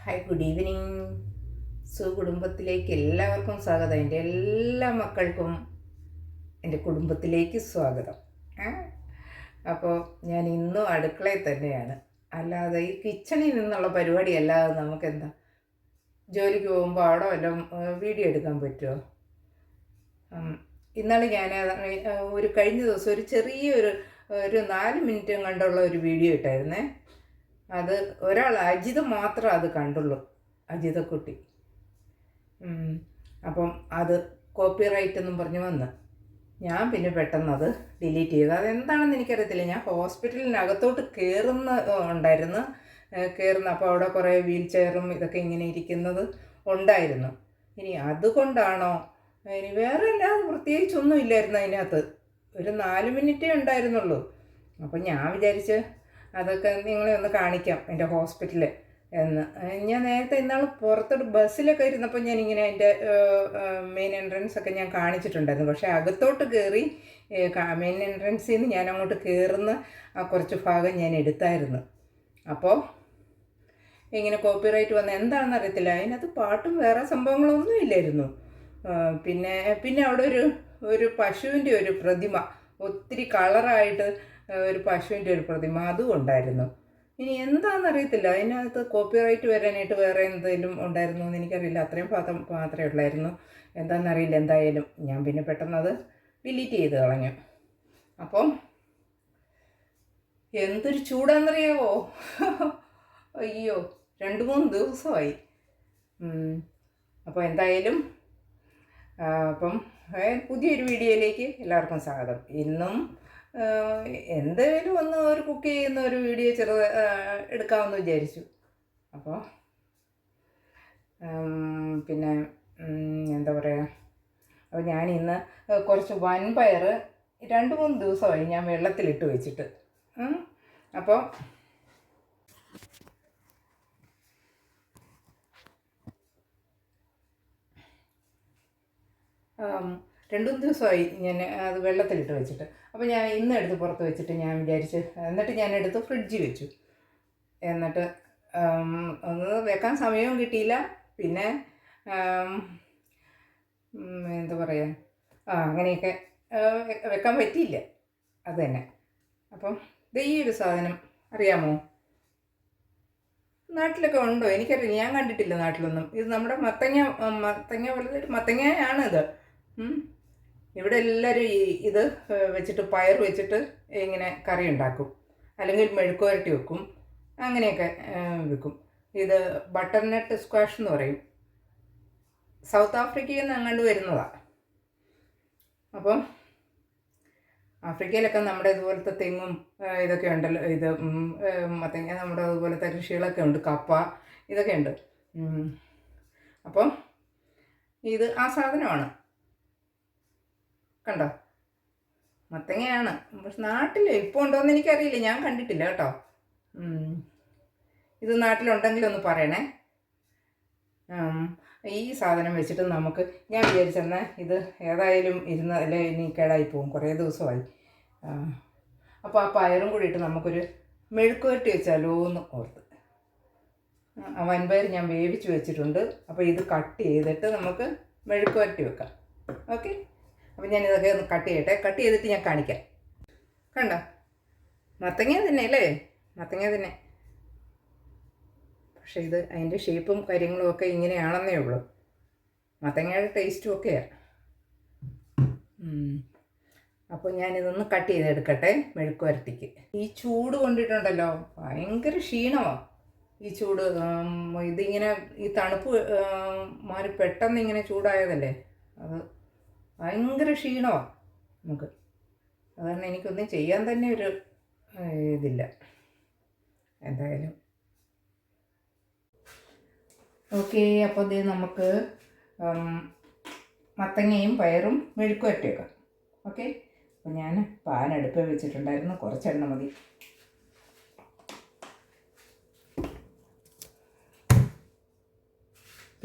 Hi, good evening. കുടുംബത്തിലേക്ക് എല്ലാവർക്കും സ്വാഗതം. എൻ്റെ എല്ലാ മക്കൾക്കും എൻ്റെ കുടുംബത്തിലേക്ക് സ്വാഗതം. അപ്പോൾ ഞാൻ ഇന്നും അടുക്കളയിൽ തന്നെയാണ്. അല്ലാതെ ഈ കിച്ചണിൽ നിന്നുള്ള പരിപാടി അല്ലാതെ നമുക്കെന്താ ജോലിക്ക് പോകുമ്പോൾ അവിടെ വല്ലതും വീഡിയോ എടുക്കാൻ പറ്റുമോ? ഇന്നാണ് ഞാൻ കഴിഞ്ഞ ദിവസം ഒരു ചെറിയൊരു 4 മിനിറ്റ് കണ്ടുള്ള ഒരു വീഡിയോ ഇട്ടായിരുന്നേ. അത് അജിത മാത്രം അത് കണ്ടുള്ളൂ, അജിതക്കുട്ടി. അപ്പം അത് കോപ്പിറൈറ്റ് എന്നും പറഞ്ഞ് വന്ന് ഞാൻ പിന്നെ പെട്ടെന്ന് അത് ഡിലീറ്റ് ചെയ്തു. അതെന്താണെന്ന് എനിക്കറിയത്തില്ല. ഞാൻ ഹോസ്പിറ്റലിനകത്തോട്ട് ഉണ്ടായിരുന്നു. അപ്പോൾ അവിടെ കുറേ വീൽ ചെയറും ഇതൊക്കെ ഇങ്ങനെ ഇരിക്കുന്നത് ഉണ്ടായിരുന്നു. ഇനി അതുകൊണ്ടാണോ, ഇനി വേറെ അല്ലാതെ പ്രത്യേകിച്ചൊന്നും ഇല്ലായിരുന്നു അതിനകത്ത്. ഒരു 4 മിനിറ്റേ ഉണ്ടായിരുന്നുള്ളൂ. അപ്പം ഞാൻ വിചാരിച്ച് അതൊക്കെ നിങ്ങളെ ഒന്ന് കാണിക്കാം എൻ്റെ ഹോസ്പിറ്റലിൽ എന്ന്. ഞാൻ നേരത്തെ ഇന്നാൾ പുറത്തോട്ട് ബസ്സിലൊക്കെ ഇരുന്നപ്പോൾ ഞാനിങ്ങനെ അതിൻ്റെ മെയിൻ എൻട്രൻസ് ഒക്കെ ഞാൻ കാണിച്ചിട്ടുണ്ടായിരുന്നു. പക്ഷേ അകത്തോട്ട് കയറി മെയിൻ എൻട്രൻസിൽ നിന്ന് ഞാൻ അങ്ങോട്ട് കയറുന്ന കുറച്ച് ഭാഗം ഞാൻ എടുത്തായിരുന്നു. അപ്പോൾ ഇങ്ങനെ കോപ്പിറൈറ്റ് വന്ന എന്താണെന്ന് അറിയത്തില്ല. അതിനകത്ത് പാട്ടും വേറെ സംഭവങ്ങളൊന്നും ഇല്ലായിരുന്നു. പിന്നെ അവിടെ ഒരു പശുവിൻ്റെ ഒരു പ്രതിമ, ഒത്തിരി കളറായിട്ട് ഒരു പശുവിൻ്റെ ഒരു പ്രതിമ അതും ഉണ്ടായിരുന്നു. ഇനി എന്താണെന്നറിയത്തില്ല. അതിനകത്ത് കോപ്പിറൈറ്റ് വരാനായിട്ട് വേറെ എന്തെങ്കിലും ഉണ്ടായിരുന്നു എന്ന് എനിക്കറിയില്ല. അത്രയും മാത്രമേ ഉള്ളായിരുന്നു. എന്താണെന്നറിയില്ല. എന്തായാലും ഞാൻ പിന്നെ പെട്ടെന്ന് ഡിലീറ്റ് ചെയ്ത് കളഞ്ഞു. അപ്പം എന്തൊരു ചൂടാണെന്നറിയാവോ? അയ്യോ, 2-3 ദിവസമായി. അപ്പോൾ എന്തായാലും പുതിയൊരു വീഡിയോയിലേക്ക് എല്ലാവർക്കും സ്വാഗതം. ഇന്നും എന്തായാലും ഒരു കുക്ക് ചെയ്യുന്ന ഒരു വീഡിയോ എടുക്കാമെന്ന് വിചാരിച്ചു. അപ്പോൾ പിന്നെ എന്താ പറയുക, അപ്പോൾ ഞാൻ ഇന്ന് കുറച്ച് വൻപയർ 2-3 ദിവസമായി ഞാൻ വെള്ളത്തിലിട്ട് വെച്ചിട്ട്. അപ്പോൾ രണ്ടു ദിവസമായി ഞാൻ അത് വെള്ളത്തിലിട്ട് വെച്ചിട്ട്. അപ്പോൾ ഞാൻ ഇന്ന് എടുത്ത് പുറത്ത് വെച്ചിട്ട് ഞാൻ വിചാരിച്ച്, എന്നിട്ട് ഞാൻ എടുത്ത് ഫ്രിഡ്ജിൽ വെച്ചു. എന്നിട്ട് ഒന്ന് വെക്കാൻ സമയവും കിട്ടിയില്ല. പിന്നെ എന്താ പറയുക, അങ്ങനെയൊക്കെ വെക്കാൻ പറ്റിയില്ല. അത് തന്നെ. അപ്പം ഈ ഒരു സാധനം അറിയാമോ? നാട്ടിലൊക്കെ ഉണ്ടോ എനിക്കറിയില്ല, ഞാൻ കണ്ടിട്ടില്ല നാട്ടിലൊന്നും. ഇത് നമ്മുടെ മത്തങ്ങ പോലത്തെ ഒരു മത്തങ്ങയാണിത്. ഇവിടെ എല്ലാവരും ഇത് വെച്ചിട്ട്, പയർ വെച്ചിട്ട് ഇങ്ങനെ കറി ഉണ്ടാക്കും, അല്ലെങ്കിൽ മെഴുക്കുവരട്ടി വെക്കും, അങ്ങനെയൊക്കെ വെക്കും. ഇത് ബട്ടർനട്ട് സ്ക്വാഷ് എന്ന് പറയും. സൗത്ത് ആഫ്രിക്കയിൽ നിന്ന് അങ്ങോട്ട് വരുന്നതാണ്. അപ്പം ആഫ്രിക്കയിലൊക്കെ നമ്മുടെ ഇതുപോലത്തെ തെങ്ങും ഇതൊക്കെ ഉണ്ടല്ലോ. ഇത് മത്തങ്ങ നമ്മുടെ അതുപോലത്തെ കൃഷികളൊക്കെ ഉണ്ട്, കപ്പ ഇതൊക്കെ ഉണ്ട്. അപ്പം ഇത് ആ സാധനമാണ്. കണ്ടോ, മത്തങ്ങയാണ്. പക്ഷെ നാട്ടിൽ ഇപ്പോൾ ഉണ്ടോയെന്ന് എനിക്കറിയില്ല, ഞാൻ കണ്ടിട്ടില്ല കേട്ടോ. ഇത് നാട്ടിലുണ്ടെങ്കിലൊന്ന് പറയണേ. ഈ സാധനം വെച്ചിട്ട് നമുക്ക്, ഞാൻ വിചാരിച്ചെന്നാൽ ഇത് ഏതായാലും അല്ലേ ഇനി കേടായി പോകും, കുറേ ദിവസമായി. അപ്പോൾ ആ പയറും കൂടി ഇട്ട് നമുക്കൊരു മെഴുക്കുവരട്ടി വെച്ചാലോ എന്ന് ഓർത്ത്. വൻപയർ ഞാൻ വേവിച്ച് വെച്ചിട്ടുണ്ട്. അപ്പോൾ ഇത് കട്ട് ചെയ്തിട്ട് നമുക്ക് മെഴുക്കുവരട്ടി വെക്കാം. ഓക്കെ, അപ്പോൾ ഞാനിതൊക്കെ ഒന്ന് കട്ട് ചെയ്യട്ടെ. കട്ട് ചെയ്തിട്ട് ഞാൻ കാണിക്കാം. കണ്ടോ, മത്തങ്ങ തന്നെ അല്ലേ, മത്തങ്ങ തന്നെ. പക്ഷേ ഇത് അതിൻ്റെ ഷേപ്പും കാര്യങ്ങളും ഒക്കെ ഇങ്ങനെയാണെന്നേ ഉള്ളൂ. മത്തങ്ങയുടെ ടേസ്റ്റും ഒക്കെയാണ്. അപ്പോൾ ഞാനിതൊന്ന് കട്ട് ചെയ്തെടുക്കട്ടെ മെഴുക്കുവരട്ടിക്ക്. ഈ ചൂട് കൊണ്ടിട്ടുണ്ടല്ലോ ഭയങ്കര ക്ഷീണമാണ്. ഈ ചൂട് ഇതിങ്ങനെ ഈ തണുപ്പ് മാറി പെട്ടെന്ന് ഇങ്ങനെ ചൂടായതല്ലേ, അത് ഭയങ്കര ക്ഷീണമാണ് നമുക്ക്. അതുകൊണ്ട് എനിക്കൊന്നും ചെയ്യാൻ തന്നെ ഒരു ഇതില്ല. എന്തായാലും ഓക്കെ. അപ്പോൾ ഇത് നമുക്ക് മത്തങ്ങയും പയറും മെഴുക്കുവരട്ടി വെക്കാം. ഓക്കെ, അപ്പോൾ ഞാൻ പാൻ അടുപ്പിൽ വെച്ചിട്ടുണ്ടായിരുന്നു, കുറച്ചെണ്ണ മതി.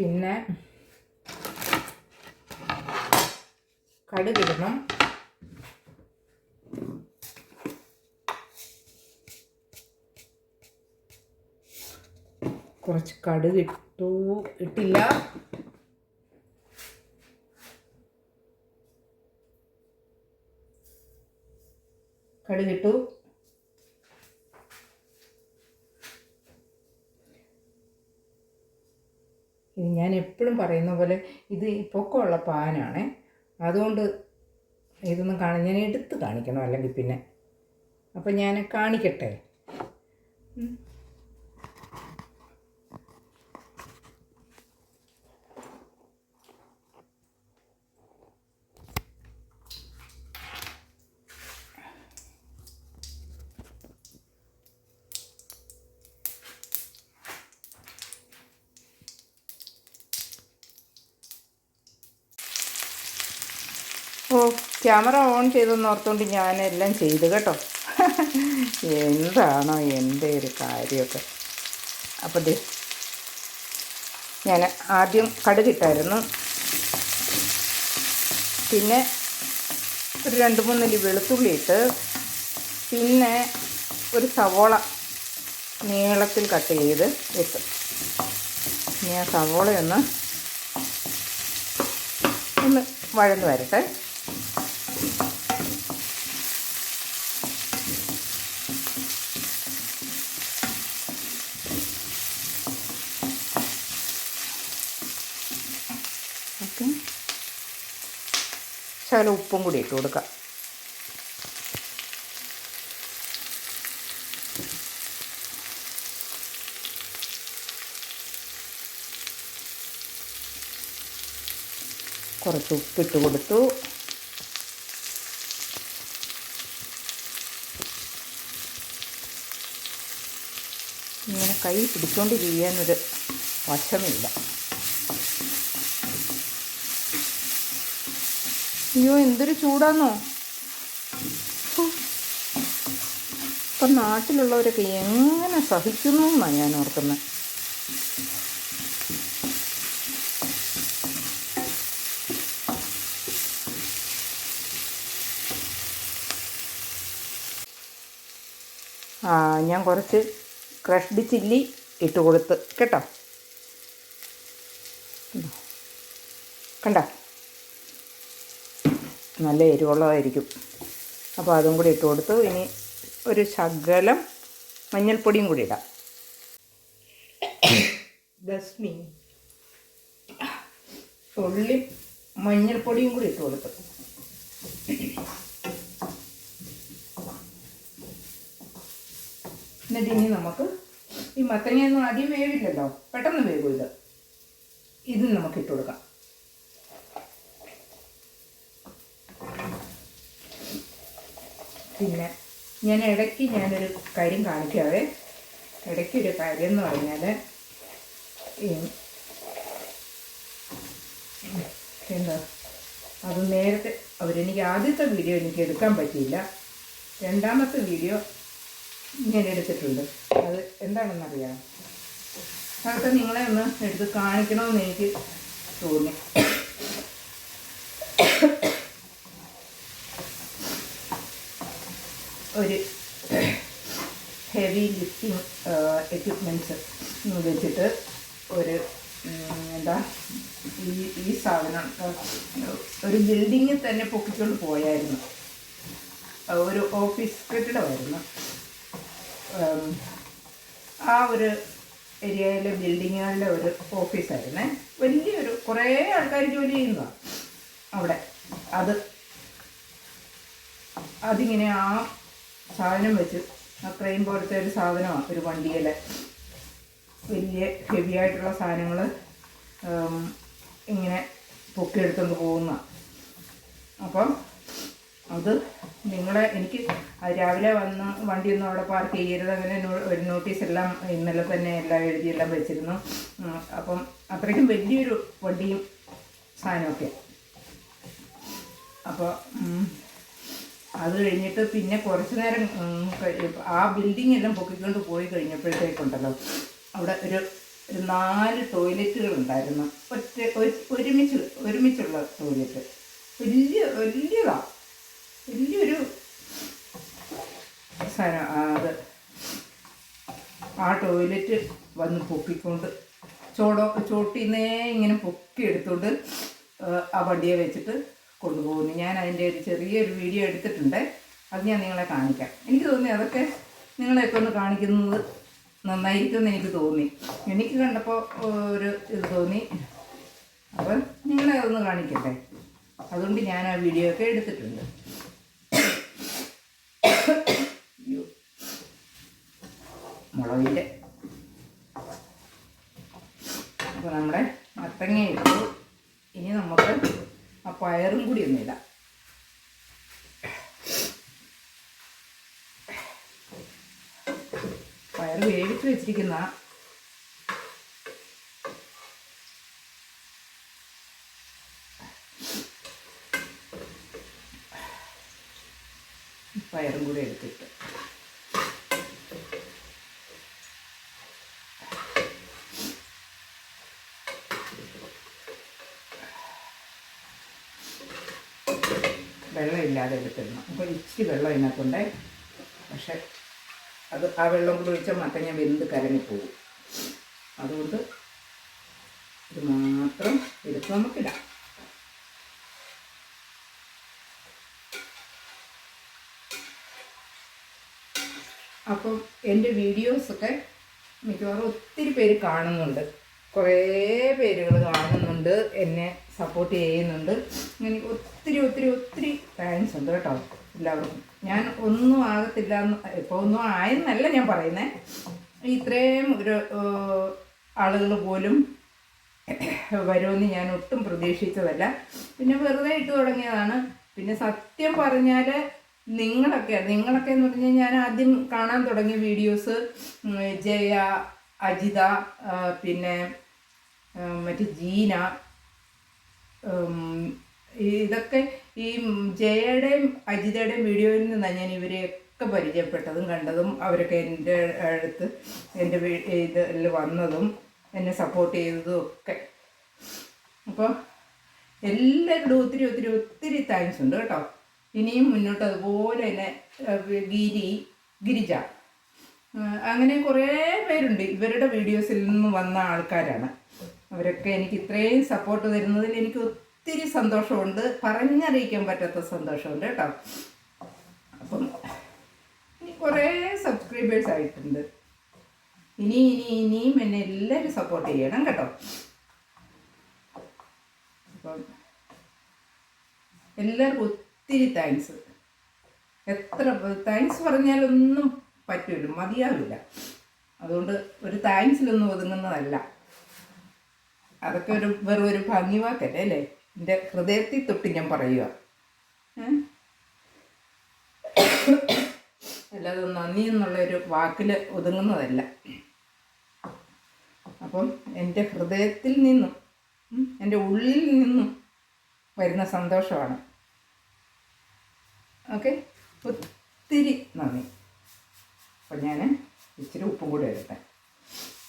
പിന്നെ കടുകിടണം. കുറച്ച് കടുക് ഇട്ടില്ല. കടുകിട്ടു. ഇത് ഞാൻ എപ്പോഴും പറയുന്ന പോലെ ഇത് പൊക്കമുള്ള പാനാണേ, അതുകൊണ്ട് ഇതൊന്നും ഞാൻ എടുത്ത് കാണിക്കണം, അല്ലെങ്കിൽ പിന്നെ. അപ്പം ഞാൻ കാണിക്കട്ടെ. ക്യാമറ ഓൺ ചെയ്തെന്ന് ഓർത്തുകൊണ്ട് ഞാനെല്ലാം ചെയ്തു കേട്ടോ. എന്താണോ എൻ്റെ ഒരു കാര്യമൊക്കെ. അപ്പോൾ ഞാൻ ആദ്യം കടുകിട്ടായിരുന്നു, പിന്നെ ഒരു 2-3 അല്ലി വെളുത്തുള്ളി ഇട്ട്, പിന്നെ ഒരു സവോള നീളത്തിൽ കട്ട് ചെയ്ത് ഇട്ട്. ഞാൻ സവോളയൊന്ന് വഴന്ന് വരട്ടെ. ഓക്കെ, ശകലം ഉപ്പും കൂടി ഇട്ട് കൊടുക്കാം. കുറച്ച് ഉപ്പിട്ട് കൊടുത്തു. ഇങ്ങനെ കൈ പിടിച്ചുകൊണ്ട് ചെയ്യാനൊരു വശമില്ല. അയ്യോ എന്തൊരു ചൂടാന്നോ. ഇപ്പം നാട്ടിലുള്ളവരൊക്കെ എങ്ങനെ സഹിക്കുന്നു എന്നാണ് ഞാൻ ഓർക്കുന്നത്. ഞാൻ കുറച്ച് ക്രഷ്ഡ് ചില്ലി ഇട്ട് കൊടുത്ത് കേട്ടോ. കണ്ടോ, നല്ല എരിവുള്ളതായിരിക്കും. അപ്പോൾ അതും കൂടി ഇട്ട് കൊടുത്തു. ഇനി ഒരു ശകലം മഞ്ഞൾപ്പൊടിയും കൂടി ഇടാം. തുള്ളി മഞ്ഞൾപ്പൊടിയും കൂടി ഇട്ട് കൊടുത്തു. എന്നിട്ട് ഇനി നമുക്ക് ഈ മത്തങ്ങയൊന്നും ആദ്യം വേവില്ലല്ലോ, പെട്ടെന്ന് വേവും. ഇത് നമുക്ക് ഇട്ട് കൊടുക്കാം. പിന്നെ ഞാനൊരു കാര്യം കാണിക്കാവേ. ഇടയ്ക്കൊരു കാര്യം എന്ന് പറഞ്ഞാൽ എന്താ, അത് നേരത്തെ അവരെനിക്ക് ആദ്യത്തെ വീഡിയോ എനിക്ക് എടുക്കാൻ പറ്റിയില്ല. രണ്ടാമത്തെ വീഡിയോ ഞാൻ എടുത്തിട്ടുണ്ട്. അത് എന്താണെന്നറിയാം, അതൊക്കെ നിങ്ങളെ ഒന്ന് എടുത്ത് കാണിക്കണമെന്ന് എനിക്ക് തോന്നി. ഒരു ഹെവി ലിഫ്റ്റിംഗ് എക്യുപ്മെൻറ്റ്സ് വെച്ചിട്ട് ഒരു എന്താ ഈ സാധനം ഒരു ബിൽഡിങ്ങിൽ തന്നെ പൊക്കിക്കൊണ്ട് പോയായിരുന്നു. ഒരു ഓഫീസ് കെട്ടിടമായിരുന്നു. ആ ഒരു ഏരിയയിലെ ബിൽഡിങ്ങുകളുടെ ഒരു ഓഫീസായിരുന്നേ. വലിയൊരു കുറേ ആൾക്കാർ ജോലി ചെയ്യുന്നതാണ് അവിടെ. അതിങ്ങനെ ആ സാധനം വെച്ച്, ആ ക്രെയിൻ പോലത്തെ ഒരു സാധനമാണ്, ഒരു വണ്ടിയിലെ വലിയ ഹെവി ആയിട്ടുള്ള സാധനങ്ങൾ ഇങ്ങനെ പൊക്കിയെടുത്തുകൊണ്ട് പോകുന്ന. അപ്പം അത് എനിക്ക് രാവിലെ വന്ന് വണ്ടിയൊന്നും അവിടെ പാർക്ക് ചെയ്യരുത്, അങ്ങനെ ഒരു നോട്ടീസെല്ലാം ഇന്നലെ തന്നെ എല്ലാം എഴുതിയെല്ലാം വെച്ചിരുന്നു. അപ്പം അത്രയ്ക്കും വലിയൊരു വണ്ടിയും സാധനമൊക്കെ. അപ്പോൾ അത് കഴിഞ്ഞിട്ട് പിന്നെ കുറച്ച് നേരം ആ ബിൽഡിംഗ് എല്ലാം പൊക്കിക്കൊണ്ട് പോയി കഴിഞ്ഞപ്പോഴത്തേക്കുണ്ടല്ലോ, അവിടെ ഒരു 4 ടോയ്ലറ്റുകളുണ്ടായിരുന്നു. ഒരുമിച്ചുള്ള ടോയ്ലറ്റ്. വലിയൊരു സാധനം അത്. ആ ടോയ്ലറ്റ് വന്ന് പൊക്കിക്കൊണ്ട് ചോട്ടിന്നേ ഇങ്ങനെ പൊക്കി എടുത്തുകൊണ്ട് ആ വണ്ടിയെ വെച്ചിട്ട് കൊണ്ടുപോകുന്നു. ഞാൻ അതിൻ്റെ ഒരു ചെറിയൊരു വീഡിയോ എടുത്തിട്ടുണ്ട്, അത് ഞാൻ നിങ്ങളെ കാണിക്കാം. എനിക്ക് തോന്നി അതൊക്കെ നിങ്ങളെയൊക്കെ ഒന്ന് കാണിക്കുന്നത് നന്നായിരിക്കുമെന്ന് എനിക്ക് തോന്നി. എനിക്ക് കണ്ടപ്പോൾ ഒരു ഇത് തോന്നി, അപ്പം നിങ്ങളെ അതൊന്ന് കാണിക്കട്ടെ. അതുകൊണ്ട് ഞാൻ ആ വീഡിയോ ഒക്കെ എടുത്തിട്ടുണ്ട്. മുളകിൻ്റെ അപ്പോൾ നമ്മുടെ മത്തങ്ങ ഇട്ടു. ഇനി നമുക്ക് ആ പയറും കൂടി ഒന്നിടാം. പയർ വേവിച്ച് വെച്ചിരിക്കുന്ന പയറും കൂടി എടുത്തിട്ട് വെള്ളമില്ലാതെ എടുത്തിടണം. അപ്പോൾ ഇച്ചിരി വെള്ളം ഇതിനകത്തുണ്ട്, പക്ഷെ അത് ആ വെള്ളം കൂടി ഒഴിച്ചാൽ മത്തങ്ങ വെന്ത് കരങ്ങിപ്പോകും. അതുകൊണ്ട് ഇത് മാത്രം എടുത്ത് നമുക്കിടാം. അപ്പം എൻ്റെ വീഡിയോസൊക്കെ മിക്കവാറും ഒത്തിരി പേര് കാണുന്നുണ്ട്, കുറേ പേരുകൾ കാണുന്നുണ്ട്, എന്നെ സപ്പോർട്ട് ചെയ്യുന്നുണ്ട്. എനിക്ക് ഒത്തിരി ഒത്തിരി ഒത്തിരി താങ്ക്സ് ഉണ്ട് കേട്ടോ എല്ലാവർക്കും. ഞാൻ ഒന്നും ആകത്തില്ല എന്ന്, ഇപ്പോൾ ഒന്നും ആയെന്നല്ല ഞാൻ പറയുന്നത്, ഇത്രയും ഒരു ആളുകൾ പോലും വരുമെന്ന് ഞാൻ ഒട്ടും പ്രതീക്ഷിച്ചതല്ല. പിന്നെ വെറുതെ ഇട്ട് തുടങ്ങിയതാണ്. പിന്നെ സത്യം പറഞ്ഞാൽ നിങ്ങളൊക്കെ എന്ന് പറഞ്ഞാൽ ഞാൻ ആദ്യം കാണാൻ തുടങ്ങിയ വീഡിയോസ് ജയ, അജിത, പിന്നെ മറ്റേ ജീന, ഇതൊക്കെ ഈ ജയയുടെയും അജിതയുടെയും വീഡിയോയിൽ നിന്നാണ് ഞാൻ ഇവരെയൊക്കെ പരിചയപ്പെട്ടതും കണ്ടതും. അവരൊക്കെ എൻ്റെ അടുത്ത് എൻ്റെ ഇതിൽ വന്നതും എന്നെ സപ്പോർട്ട് ചെയ്തതും ഒക്കെ. അപ്പോൾ എല്ലാവരോടും ഒത്തിരി ഒത്തിരി ഒത്തിരി താങ്ക്സ് ഉണ്ട് കേട്ടോ. ഇനിയും മുന്നോട്ട് അതുപോലെ തന്നെ ഗിരിജ, അങ്ങനെ കുറേ പേരുണ്ട്, ഇവരുടെ വീഡിയോസിൽ നിന്ന് വന്ന ആൾക്കാരാണ്. അവരൊക്കെ എനിക്ക് ഇത്രയും സപ്പോർട്ട് തരുന്നതിൽ എനിക്ക് ഒത്തിരി സന്തോഷമുണ്ട്, പറഞ്ഞറിയിക്കാൻ പറ്റാത്ത സന്തോഷമുണ്ട് കേട്ടോ. അപ്പം ഇനി കുറേ സബ്സ്ക്രൈബേഴ്സ് ആയിട്ടുണ്ട്. ഇനിയും എന്നെ എല്ലാവരും സപ്പോർട്ട് ചെയ്യണം കേട്ടോ. അപ്പം എല്ലാവർക്കും ഒത്തിരി താങ്ക്സ്. എത്ര താങ്ക്സ് പറഞ്ഞാലൊന്നും പറ്റില്ല, മതിയാവില്ല. അതുകൊണ്ട് ഒരു താങ്ക്സിലൊന്നും ഒതുങ്ങുന്നതല്ല. അതൊക്കെ വെറും ഒരു ഭംഗി വാക്കല്ലേ അല്ലേ? എൻ്റെ ഹൃദയത്തിൽ തൊട്ട് ഞാൻ പറയുക, അല്ലാതെ നന്ദി എന്നുള്ളൊരു വാക്കിൽ ഒതുങ്ങുന്നതല്ല. അപ്പം എൻ്റെ ഹൃദയത്തിൽ നിന്നും എൻ്റെ ഉള്ളിൽ നിന്നും വരുന്ന സന്തോഷമാണ്. ഓക്കെ, ഒത്തിരി നന്ദി. അപ്പം ഞാൻ ഇച്ചിരി ഉപ്പും കൂടി എടുത്തേ.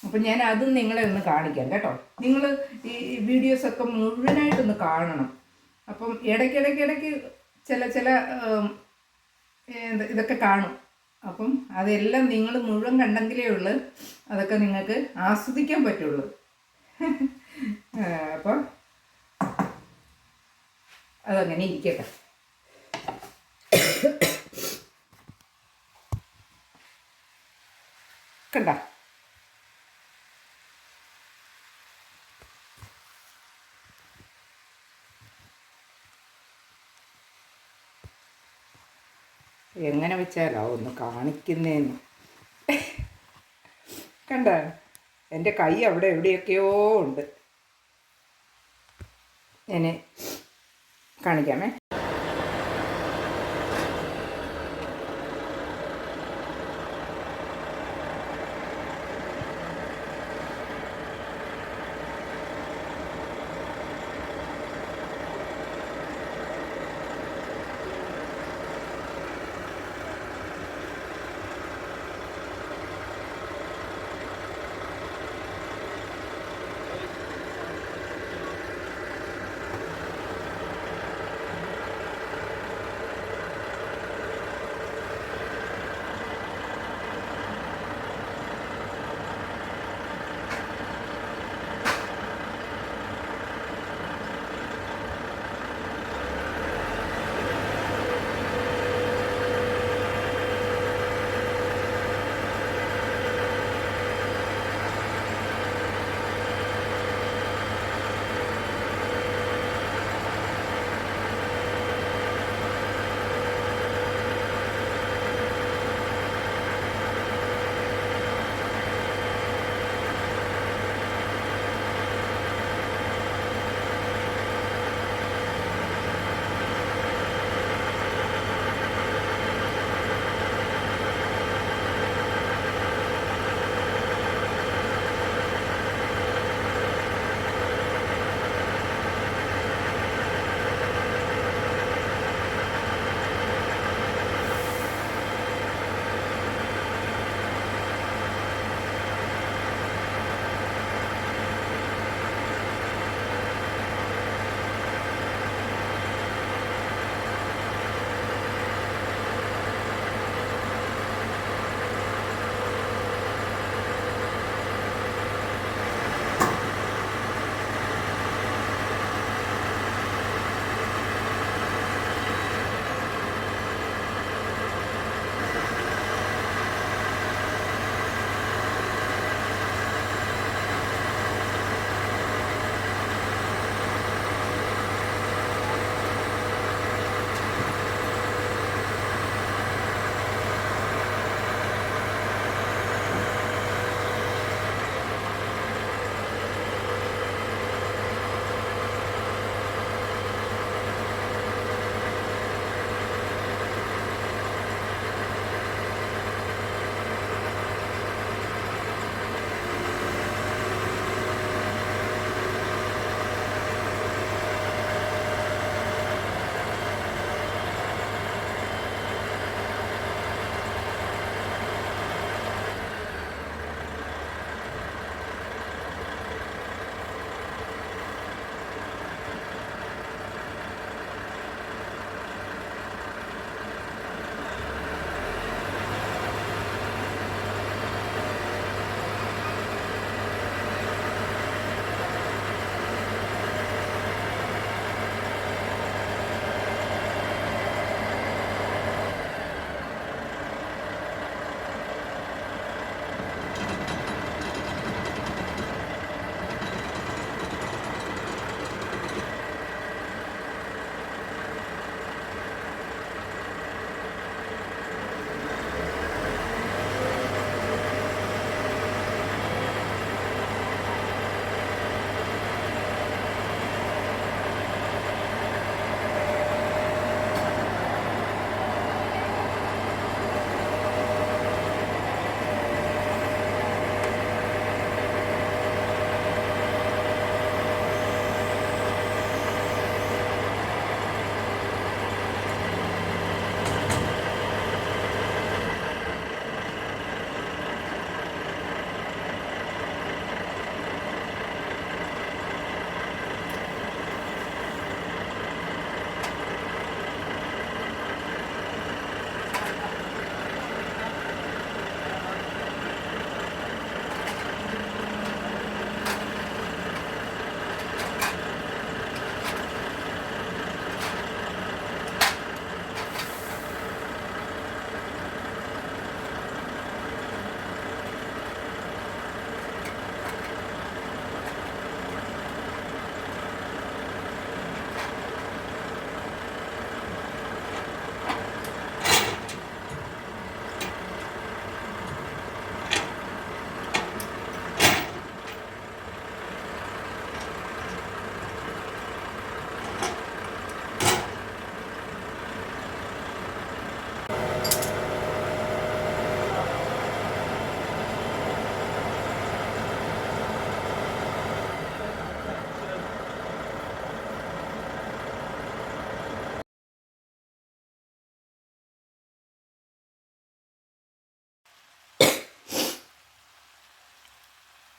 അപ്പം ഞാൻ അതും നിങ്ങളെ ഒന്ന് കാണിക്കാം കേട്ടോ. നിങ്ങൾ ഈ വീഡിയോസൊക്കെ മുഴുവനായിട്ടൊന്ന് കാണണം. അപ്പം ഇടയ്ക്കിടയ്ക്ക് ചില ഇതൊക്കെ കാണും. അപ്പം അതെല്ലാം നിങ്ങൾ മുഴുവൻ കണ്ടെങ്കിലേ ഉള്ളൂ അതൊക്കെ നിങ്ങൾക്ക് ആസ്വദിക്കാൻ പറ്റുള്ളൂ. അപ്പം അതങ്ങനെ ഇരിക്കട്ടെ. കണ്ട, എങ്ങനെ വെച്ചാലോ ഒന്ന് കാണിക്കുന്നേന്ന്. കണ്ട, എൻ്റെ കൈ അവിടെ എവിടെയൊക്കെയോ ഉണ്ട്. ഞാൻ കാണിക്കാമേ.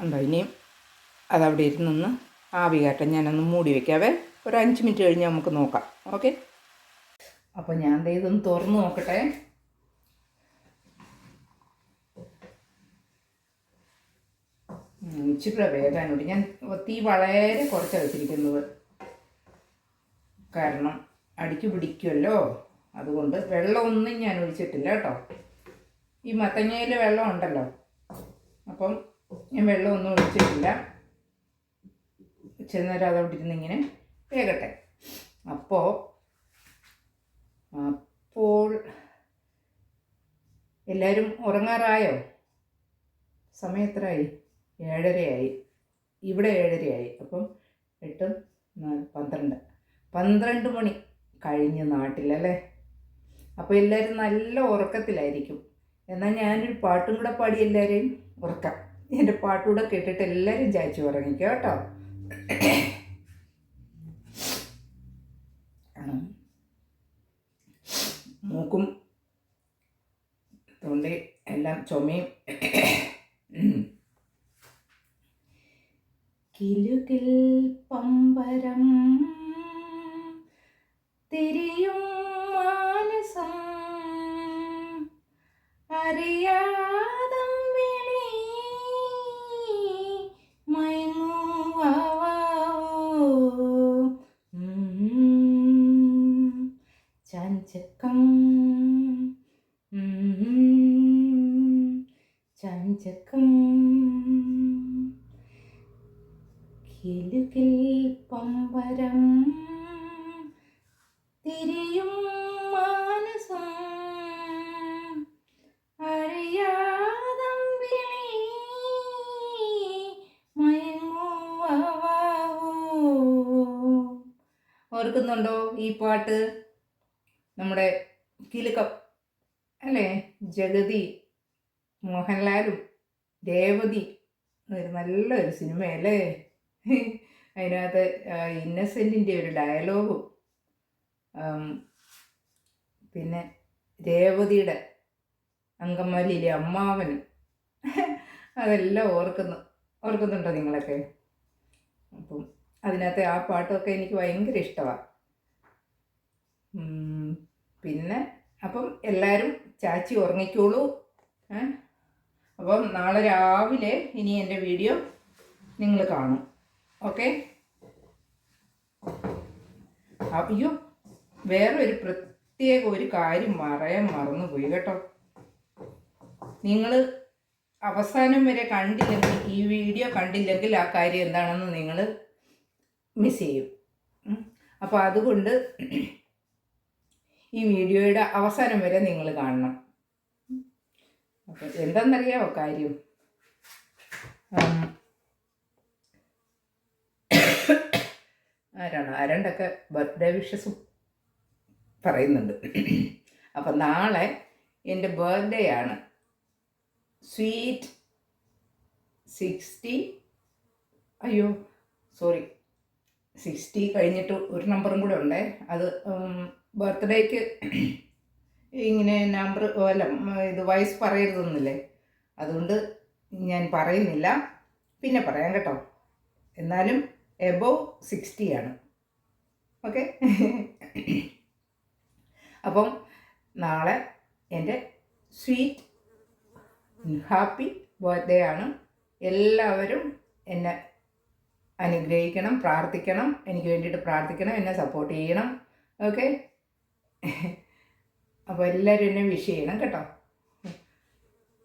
ഉണ്ടോ. ഇനിയും അതവിടെ ഇരുന്നൊന്ന് ആവി കയറ്റാൻ ഞാനൊന്ന് മൂടി വയ്ക്കാവേ. ഒരു 5 മിനിറ്റ് കഴിഞ്ഞ് നമുക്ക് നോക്കാം. ഓക്കെ. അപ്പോൾ ഞാൻ ഇതൊന്ന് തുറന്ന് നോക്കട്ടെ. ഇച്ചിരി വേകാനുണ്ട്. ഞാൻ തീ വളരെ കുറച്ചാണ് വെച്ചിരിക്കുന്നത്, കാരണം അടിക്ക് പിടിക്കുമല്ലോ. അതുകൊണ്ട് വെള്ളമൊന്നും ഞാൻ ഒഴിച്ചിട്ടില്ല കേട്ടോ. ഈ മത്തങ്ങയിൽ വെള്ളം ഉണ്ടല്ലോ, അപ്പം ഞാൻ വെള്ളമൊന്നും ഒഴിച്ചിട്ടില്ല. ചെന്നേരം അതവിടെ ഇരുന്നിങ്ങനെ വേകട്ടെ. അപ്പോൾ എല്ലാവരും ഉറങ്ങാറായോ? സമയം എത്രയായി? 7:30 ഇവിടെ 7:30. അപ്പം 8, 4, 12 മണി കഴിഞ്ഞ് നാട്ടിലല്ലേ. അപ്പോൾ എല്ലാവരും നല്ല ഉറക്കത്തിലായിരിക്കും. എന്നാൽ ഞാനൊരു പാട്ടും കൂടെ പാടി എല്ലാവരെയും ഉറക്കാം. എൻ്റെ പാട്ടുകൂടെ കേട്ടിട്ട് എല്ലാവരും ചായച്ചു ഉറങ്ങിക്കുക കേട്ടോ. മൂക്കും തൊണ്ടയും എല്ലാം ചുമയും. കിലുകിൽ പമ്പരം തിരിയും മാനസം അറിയാതം വിളി മയങ്ങുവാവോ ചഞ്ചക്കം ചഞ്ചക്കം കിലുകിൽ പമ്പരം തിരിയും മാനസം അറിയാതം വിളി മയങ്ങുവാവോ. ഓർക്കുന്നുണ്ടോ ഈ പാട്ട്? നമ്മുടെ കിലുക്കം അല്ലേ? ജഗതി, മോഹൻലാലും രേവതി, നല്ലൊരു സിനിമയല്ലേ. അതിനകത്ത് ഇന്നസെൻറ്റിൻ്റെ ഒരു ഡയലോഗും പിന്നെ രേവതിയുടെ അങ്കമാലിയിലെ അമ്മാവനും അതെല്ലാം ഓർക്കുന്നുണ്ടോ നിങ്ങളൊക്കെ? അപ്പം അതിനകത്തെ ആ പാട്ടൊക്കെ എനിക്ക് ഭയങ്കര ഇഷ്ടമാണ്. പിന്നെ അപ്പം എല്ലാവരും ചാച്ചി ഉറങ്ങിക്കോളൂ. അപ്പം നാളെ രാവിലെ ഇനി എൻ്റെ വീഡിയോ നിങ്ങൾ കാണും. ഓക്കെ. അയ്യോ, വേറൊരു പ്രത്യേക ഒരു കാര്യം പറയാൻ മറന്നുപോയി കേട്ടോ. നിങ്ങൾ അവസാനം വരെ കണ്ടില്ലെങ്കിൽ, ഈ വീഡിയോ കണ്ടില്ലെങ്കിൽ ആ കാര്യം എന്താണെന്ന് നിങ്ങൾ മിസ് ചെയ്യും. അപ്പോൾ അതുകൊണ്ട് ഈ വീഡിയോയുടെ അവസാനം വരെ നിങ്ങൾ കാണണം. അപ്പോൾ എന്താണെന്നറിയാമോ കാര്യം? ആരാണ്ടൊക്കെ ബർത്ത്ഡേ വിഷസും പറയുന്നുണ്ട്. അപ്പം നാളെ എൻ്റെ ബർത്ത്ഡേ ആണ്. സ്വീറ്റ് 60 കഴിഞ്ഞിട്ട് ഒരു നമ്പറും കൂടെ ഉണ്ടേ. അത് ബർത്ത്ഡേക്ക് ഇങ്ങനെ നമ്പർ ഇത് വയസ്സ് പറയരുതെന്നില്ലേ, അതുകൊണ്ട് ഞാൻ പറയുന്നില്ല, പിന്നെ പറയാം കേട്ടോ. എന്നാലും എബോവ് 60 ആണ്. ഓക്കെ. അപ്പം നാളെ എൻ്റെ സ്വീറ്റ് ഹാപ്പി ബർത്ത്ഡേ ആണ്. എല്ലാവരും എന്നെ അനുഗ്രഹിക്കണം, പ്രാർത്ഥിക്കണം, എനിക്ക് വേണ്ടിയിട്ട് പ്രാർത്ഥിക്കണം, എന്നെ സപ്പോർട്ട് ചെയ്യണം. ഓക്കെ. അപ്പോൾ എല്ലാവരും എന്നെ വിഷ് ചെയ്യണം കേട്ടോ.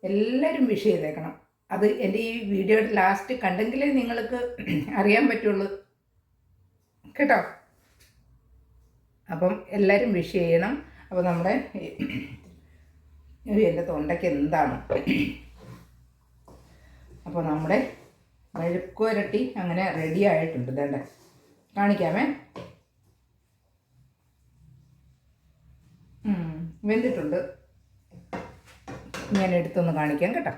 എല്ലാവരും വിഷ് ചെയ്തേക്കണം. അത് എൻ്റെ ഈ വീഡിയോയുടെ ലാസ്റ്റ് കണ്ടെങ്കിലേ നിങ്ങൾക്ക് അറിയാൻ പറ്റുള്ളൂ കേട്ടോ. അപ്പം എല്ലാവരും വിഷ് ചെയ്യണം. അപ്പോൾ നമ്മുടെ എൻ്റെ തൊണ്ടയ്ക്ക് എന്താണ്. അപ്പോൾ നമ്മുടെ മെഴുക്കുവരട്ടി അങ്ങനെ റെഡി ആയിട്ടുണ്ട്. ഇതേണ്ട കാണിക്കാമേ. വെന്തിട്ടുണ്ട്. ഞാൻ എടുത്തൊന്ന് കാണിക്കാം കേട്ടോ.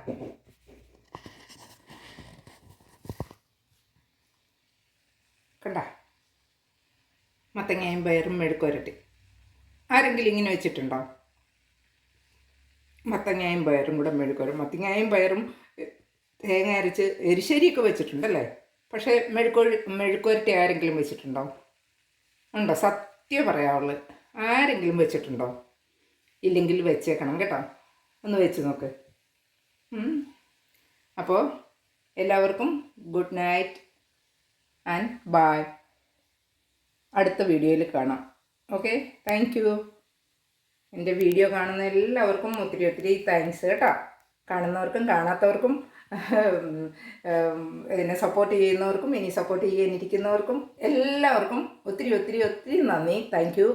കണ്ട, മത്തങ്ങയും പയറും മെഴുക്കുവരട്ടി. ആരെങ്കിലും ഇങ്ങനെ വെച്ചിട്ടുണ്ടോ? മത്തങ്ങയും പയറും കൂടെ മെഴുക്കുവരട്ടി. മത്തങ്ങയും പയറും തേങ്ങ അരച്ച് എരിശ്ശേരിയൊക്കെ വെച്ചിട്ടുണ്ടല്ലേ? പക്ഷേ മെഴുക്കുവരട്ടി ആരെങ്കിലും വെച്ചിട്ടുണ്ടോ? ഉണ്ടോ? സത്യം പറയാവുള്ളൂ, ആരെങ്കിലും വെച്ചിട്ടുണ്ടോ? ഇല്ലെങ്കിൽ വെച്ചേക്കണം കേട്ടോ, ഒന്ന് വെച്ച് നോക്ക്. അപ്പോൾ എല്ലാവർക്കും ഗുഡ് നൈറ്റ് ആൻഡ് ബൈ. അടുത്ത വീഡിയോയിൽ കാണാം. Okay, thank you. എൻ്റെ വീഡിയോ കാണുന്ന എല്ലാവർക്കും ഒത്തിരി ഒത്തിരി താങ്ക്സ് കേട്ടോ. കാണുന്നവർക്കും കാണാത്തവർക്കും എന്നെ സപ്പോർട്ട് ചെയ്യുന്നവർക്കും ഇനി സപ്പോർട്ട് ചെയ്യാനിരിക്കുന്നവർക്കും എല്ലാവർക്കും ഒത്തിരി ഒത്തിരി ഒത്തിരി നന്ദി. Thank you.